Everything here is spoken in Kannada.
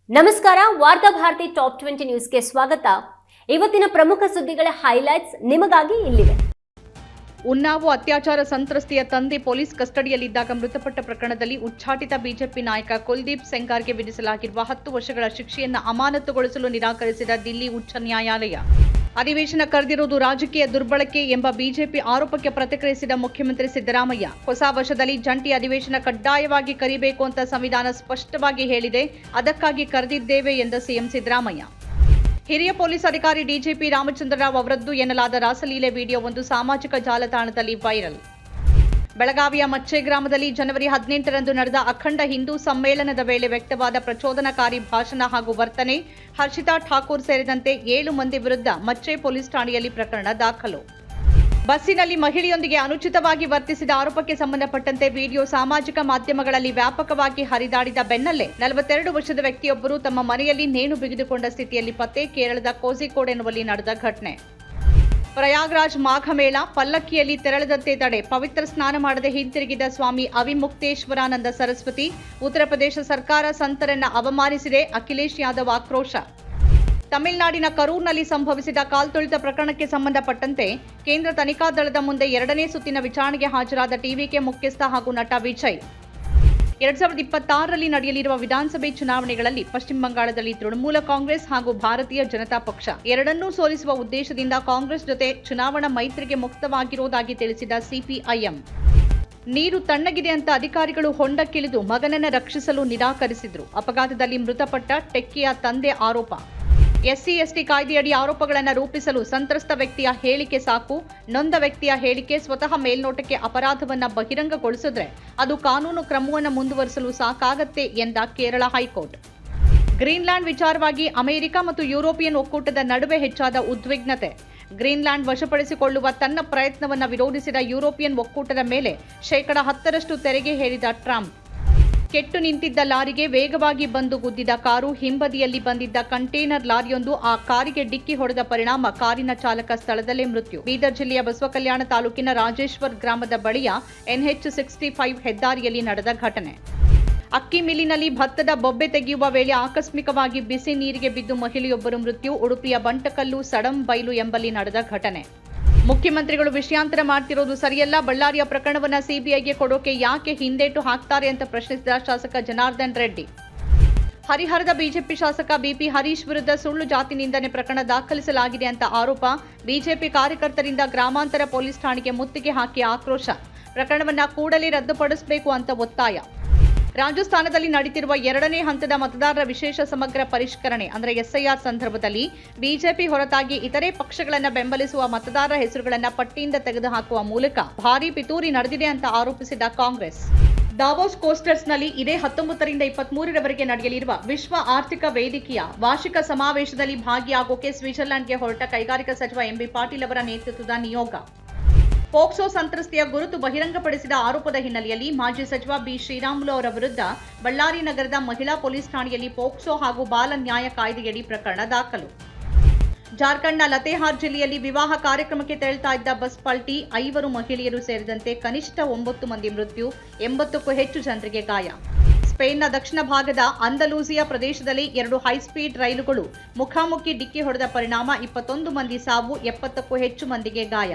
ನಮಸ್ಕಾರ. ವಾರ್ತಾ ಭಾರತಿ ಟಾಪ್ 20 ನ್ಯೂಸ್ಗೆ ಸ್ವಾಗತ. ಇವತ್ತಿನ ಪ್ರಮುಖ ಸುದ್ದಿಗಳ ಹೈಲೈಟ್ಸ್ ನಿಮಗಾಗಿ ಇಲ್ಲಿವೆ. ಉನ್ನಾವು ಅತ್ಯಾಚಾರ ಸಂತ್ರಸ್ತೆಯ ತಂದೆ ಪೊಲೀಸ್ ಕಸ್ಟಡಿಯಲ್ಲಿದ್ದಾಗ ಮೃತಪಟ್ಟ ಪ್ರಕರಣದಲ್ಲಿ ಉಚ್ಚಾಟಿತ ಬಿಜೆಪಿ ನಾಯಕ ಕುಲದೀಪ್ ಸೆಂಗಾರ್ಗೆ ವಿಧಿಸಲಾಗಿರುವ 10 ವರ್ಷಗಳ ಶಿಕ್ಷೆಯನ್ನು ಅಮಾನತುಗೊಳಿಸಲು ನಿರಾಕರಿಸಿದ ದಿಲ್ಲಿ ಉಚ್ಚ ನ್ಯಾಯಾಲಯ. ಅಧಿವೇಶನ ಕರೆದಿರುವುದು ರಾಜಕೀಯ ದುರ್ಬಳಕೆ ಎಂಬ ಬಿಜೆಪಿ ಆರೋಪಕ್ಕೆ ಪ್ರತಿಕ್ರಿಯಿಸಿದ ಮುಖ್ಯಮಂತ್ರಿ ಸಿದ್ದರಾಮಯ್ಯ. ಹೊಸ ವರ್ಷದಲ್ಲಿ ಜಂಟಿ ಅಧಿವೇಶನ ಕಡ್ಡಾಯವಾಗಿ ಕರೆಯಬೇಕು ಅಂತ ಸಂವಿಧಾನ ಸ್ಪಷ್ಟವಾಗಿ ಹೇಳಿದೆ, ಅದಕ್ಕಾಗಿ ಕರೆದಿದ್ದೇವೆ ಎಂದ ಸಿಎಂ ಸಿದ್ದರಾಮಯ್ಯ. ಹಿರಿಯ ಪೊಲೀಸ್ ಅಧಿಕಾರಿ ಡಿಜಿಪಿ ರಾಮಚಂದ್ರರಾವ್ ಅವರದ್ದು ಎನ್ನಲಾದ ರಾಸಲೀಲೆ ವಿಡಿಯೋವೊಂದು ಸಾಮಾಜಿಕ ಜಾಲತಾಣದಲ್ಲಿ ವೈರಲ್. ಬೆಳಗಾವಿಯ ಮಚ್ಚೆ ಗ್ರಾಮದಲ್ಲಿ ಜನವರಿ 18ರಂದು ನಡೆದ ಅಖಂಡ ಹಿಂದೂ ಸಮ್ಮೇಳನದ ವೇಳೆ ವ್ಯಕ್ತವಾದ ಪ್ರಚೋದನಕಾರಿ ಭಾಷಣ ಹಾಗೂ ವರ್ತನೆ, ಹರ್ಷಿತಾ ಠಾಕೂರ್ ಸೇರಿದಂತೆ 7 ಮಂದಿ ವಿರುದ್ಧ ಮಚ್ಚೆ ಪೊಲೀಸ್ ಠಾಣೆಯಲ್ಲಿ ಪ್ರಕರಣ ದಾಖಲು. ಬಸ್ಸಿನಲ್ಲಿ ಮಹಿಳೆಯೊಂದಿಗೆ ಅನುಚಿತವಾಗಿ ವರ್ತಿಸಿದ ಆರೋಪಕ್ಕೆ ಸಂಬಂಧಪಟ್ಟಂತೆ ವಿಡಿಯೋ ಸಾಮಾಜಿಕ ಮಾಧ್ಯಮಗಳಲ್ಲಿ ವ್ಯಾಪಕವಾಗಿ ಹರಿದಾಡಿದ ಬೆನ್ನಲ್ಲೇ 42 ವರ್ಷದ ವ್ಯಕ್ತಿಯೊಬ್ಬರು ತಮ್ಮ ಮನೆಯಲ್ಲಿ ನೇಣು ಬಿಗಿದುಕೊಂಡ ಸ್ಥಿತಿಯಲ್ಲಿ ಪತ್ತೆ. ಕೇರಳದ ಕೋಝಿಕೋಡ್ ಎನ್ನುವಲ್ಲಿ ನಡೆದ ಘಟನೆ. ಪ್ರಯಾಗ್ರಾಜ್ ಮಾಘಮೇಳ ಪಲ್ಲಕ್ಕಿಯಲ್ಲಿ ತೆರಳದಂತೆ ತಡೆ, ಪವಿತ್ರ ಸ್ನಾನ ಮಾಡದೆ ಹಿಂತಿರುಗಿದ ಸ್ವಾಮಿ ಅವಿಮುಕ್ತೇಶ್ವರಾನಂದ ಸರಸ್ವತಿ. ಉತ್ತರ ಪ್ರದೇಶ ಸರ್ಕಾರ ಸಂತರನ್ನ ಅವಮಾನಿಸಿದೆ, ಅಖಿಲೇಶ್ ಯಾದವ್ ಆಕ್ರೋಶ. ತಮಿಳುನಾಡಿನ ಕರೂರ್ನಲ್ಲಿ ಸಂಭವಿಸಿದ ಕಾಲ್ತುಳಿತ ಪ್ರಕರಣಕ್ಕೆ ಸಂಬಂಧಪಟ್ಟಂತೆ ಕೇಂದ್ರ ತನಿಖಾ ದಳದ ಮುಂದೆ 2ನೇ ಸುತ್ತಿನ ವಿಚಾರಣೆಗೆ ಹಾಜರಾದ ಟಿವಿಕೆ ಮುಖ್ಯಸ್ಥ ಹಾಗೂ ನಟ ವಿಜಯ್. 2026ರಲ್ಲಿ ನಡೆಯಲಿರುವ ವಿಧಾನಸಭೆ ಚುನಾವಣೆಗಳಲ್ಲಿ ಪಶ್ಚಿಮ ಬಂಗಾಳದಲ್ಲಿ ತೃಣಮೂಲ ಕಾಂಗ್ರೆಸ್ ಹಾಗೂ ಭಾರತೀಯ ಜನತಾ ಪಕ್ಷ ಎರಡನ್ನೂ ಸೋಲಿಸುವ ಉದ್ದೇಶದಿಂದ ಕಾಂಗ್ರೆಸ್ ಜೊತೆ ಚುನಾವಣಾ ಮೈತ್ರಿಗೆ ಮುಕ್ತವಾಗಿರುವುದಾಗಿ ತಿಳಿಸಿದ ಸಿಪಿಐಎಂ. ನೀರು ತಣ್ಣಗಿದೆ ಅಂತ ಅಧಿಕಾರಿಗಳು ಹೊಂಡಕ್ಕಿಳಿದು ಮಗನನ್ನ ರಕ್ಷಿಸಲು ನಿರಾಕರಿಸಿದ್ರು. ಅಪಘಾತದಲ್ಲಿ ಮೃತಪಟ್ಟ ಟೆಕ್ಕಿಯ ತಂದೆ ಆರೋಪ. ಎಸ್ಸಿ/ಎಸ್ಟಿ ಕಾಯ್ದೆಯಡಿ ಆರೋಪಗಳನ್ನು ರೂಪಿಸಲು ಸಂತ್ರಸ್ತ ವ್ಯಕ್ತಿಯ ಹೇಳಿಕೆ ಸಾಕು. ನೊಂದ ವ್ಯಕ್ತಿಯ ಹೇಳಿಕೆ ಸ್ವತಃ ಮೇಲ್ನೋಟಕ್ಕೆ ಅಪರಾಧವನ್ನ ಬಹಿರಂಗಗೊಳಿಸಿದ್ರೆ ಅದು ಕಾನೂನು ಕ್ರಮವನ್ನು ಮುಂದುವರಿಸಲು ಸಾಕಾಗತ್ತೆ ಎಂದ ಕೇರಳ ಹೈಕೋರ್ಟ್. ಗ್ರೀನ್ಲ್ಯಾಂಡ್ ವಿಚಾರವಾಗಿ ಅಮೆರಿಕ ಮತ್ತು ಯುರೋಪಿಯನ್ ಒಕ್ಕೂಟದ ನಡುವೆ ಹೆಚ್ಚಾದ ಉದ್ವಿಗ್ನತೆ. ಗ್ರೀನ್ಲ್ಯಾಂಡ್ ವಶಪಡಿಸಿಕೊಳ್ಳುವ ತನ್ನ ಪ್ರಯತ್ನವನ್ನು ವಿರೋಧಿಸಿದ ಯುರೋಪಿಯನ್ ಒಕ್ಕೂಟದ ಮೇಲೆ 10% ತೆರಿಗೆ ಹೇರಿದ ಟ್ರಂಪ್. ಕೆಟ್ಟು ನಿಂತಿದ್ದ ಲಾರಿಗೆ ವೇಗವಾಗಿ ಬಂದು ಗುದ್ದಿದ ಕಾರು. ಹಿಂಬದಿಯಲ್ಲಿ ಬಂದಿದ್ದ ಕಂಟೇನರ್ ಲಾರಿಯೊಂದು ಆ ಕಾರಿಗೆ ಡಿಕ್ಕಿ ಹೊಡೆದ ಪರಿಣಾಮ ಕಾರಿನ ಚಾಲಕ ಸ್ಥಳದಲ್ಲೇ ಮೃತ್ಯು. ಬೀದರ್ ಜಿಲ್ಲೆಯ ಬಸವಕಲ್ಯಾಣ ತಾಲೂಕಿನ ರಾಜೇಶ್ವರ್ ಗ್ರಾಮದ ಬಳಿಯ NH65 ಹೆದ್ದಾರಿಯಲ್ಲಿ ನಡೆದ ಘಟನೆ. ಅಕ್ಕಿ ಮಿಲ್ಲಿನಲ್ಲಿ ಭತ್ತದ ಬೊಬ್ಬೆ ತೆಗೆಯುವ ವೇಳೆ ಆಕಸ್ಮಿಕವಾಗಿ ಬಿಸಿ ನೀರಿಗೆ ಬಿದ್ದು ಮಹಿಳೆಯೊಬ್ಬರು ಮೃತ್ಯು. ಉಡುಪಿಯ ಬಂಟಕಲ್ಲು ಸಡಂಬೈಲು ಎಂಬಲ್ಲಿ ನಡೆದ ಘಟನೆ. ಮುಖ್ಯಮಂತ್ರಿಗಳು ವಿಷಯಾಂತರ ಮಾಡ್ತಿರೋದು ಸರಿಯಲ್ಲ, ಬಳ್ಳಾರಿಯ ಪ್ರಕರಣವನ್ನ ಸಿಬಿಐಗೆ ಕೊಡೋಕೆ ಯಾಕೆ ಹಿಂದೇಟು ಹಾಕ್ತಾರೆ ಅಂತ ಪ್ರಶ್ನಿಸಿದ ಶಾಸಕ ಜನಾರ್ದನ್ ರೆಡ್ಡಿ. ಹರಿಹರದ ಬಿಜೆಪಿ ಶಾಸಕ ಬಿಪಿ ಹರೀಶ್ ವಿರುದ್ಧ ಸುಳ್ಳು ಜಾತಿ ನಿಂದನೆ ಪ್ರಕರಣ ದಾಖಲಿಸಲಾಗಿದೆ ಅಂತ ಆರೋಪ. ಬಿಜೆಪಿ ಕಾರ್ಯಕರ್ತರಿಂದ ಗ್ರಾಮಾಂತರ ಪೊಲೀಸ್ ಠಾಣೆಗೆ ಮುತ್ತಿಗೆ ಹಾಕಿ ಆಕ್ರೋಶ. ಪ್ರಕರಣವನ್ನ ಕೂಡಲೇ ರದ್ದುಪಡಿಸಬೇಕು ಅಂತ ಒತ್ತಾಯ. ರಾಜಸ್ಥಾನದಲ್ಲಿ ನಡೆಯುತ್ತಿರುವ 2ನೇ ಹಂತದ ಮತದಾರರ ವಿಶೇಷ ಸಮಗ್ರ ಪರಿಷ್ಕರಣೆ ಅಂದರೆ SIR ಸಂದರ್ಭದಲ್ಲಿ ಬಿಜೆಪಿ ಹೊರತಾಗಿ ಇತರೆ ಪಕ್ಷಗಳನ್ನು ಬೆಂಬಲಿಸುವ ಮತದಾರರ ಹೆಸರುಗಳನ್ನು ಪಟ್ಟಿಯಿಂದ ತೆಗೆದುಹಾಕುವ ಮೂಲಕ ಭಾರೀ ಪಿತೂರಿ ನಡೆದಿದೆ ಅಂತ ಆರೋಪಿಸಿದ ಕಾಂಗ್ರೆಸ್. ದಾವೋಸ್ ಕೋಸ್ಟರ್ಸ್ನಲ್ಲಿ ಇದೇ 19ರಿಂದ 23ರವರೆಗೆ ನಡೆಯಲಿರುವ ವಿಶ್ವ ಆರ್ಥಿಕ ವೇದಿಕೆಯ ವಾರ್ಷಿಕ ಸಮಾವೇಶದಲ್ಲಿ ಭಾಗಿಯಾಗೋಕೆ ಸ್ವಿಟ್ಜರ್ಲೆಂಡ್ಗೆ ಹೊರಟ ಕೈಗಾರಿಕಾ ಸಚಿವ ಎಂಬಿ ಪಾಟೀಲ್ ಅವರ ನೇತೃತ್ವದ ನಿಯೋಗ. ಪೋಕ್ಸೋ ಸಂತ್ರಸ್ತೆಯ ಗುರುತು ಬಹಿರಂಗಪಡಿಸಿದ ಆರೋಪದ ಹಿನ್ನೆಲೆಯಲ್ಲಿ ಮಾಜಿ ಸಚಿವ ಬಿ ಶ್ರೀರಾಮುಲು ಅವರ ವಿರುದ್ಧ ಬಳ್ಳಾರಿ ನಗರದ ಮಹಿಳಾ ಪೊಲೀಸ್ ಠಾಣೆಯಲ್ಲಿ ಪೋಕ್ಸೋ ಹಾಗೂ ಬಾಲ ನ್ಯಾಯ ಕಾಯ್ದೆಯಡಿ ಪ್ರಕರಣ ದಾಖಲು. ಜಾರ್ಖಂಡ್ನ ಲತೇಹಾರ್ ಜಿಲ್ಲೆಯಲ್ಲಿ ವಿವಾಹ ಕಾರ್ಯಕ್ರಮಕ್ಕೆ ತೆರಳುತ್ತಾ ಇದ್ದ ಬಸ್ ಪಲ್ಟಿ, 5 ಮಹಿಳೆಯರು ಸೇರಿದಂತೆ ಕನಿಷ್ಠ 9 ಮಂದಿ ಮೃತ್ಯು, 80ಕ್ಕೂ ಹೆಚ್ಚು ಜನರಿಗೆ ಗಾಯ. ಸ್ಪೇನ್ನ ದಕ್ಷಿಣ ಭಾಗದ ಅಂದಲೂಸಿಯಾ ಪ್ರದೇಶದಲ್ಲಿ 2 ಹೈಸ್ಪೀಡ್ ರೈಲುಗಳು ಮುಖಾಮುಖಿ ಡಿಕ್ಕಿ ಹೊಡೆದ ಪರಿಣಾಮ 21 ಮಂದಿ ಸಾವು, 70ಕ್ಕೂ ಹೆಚ್ಚು ಮಂದಿಗೆ ಗಾಯ.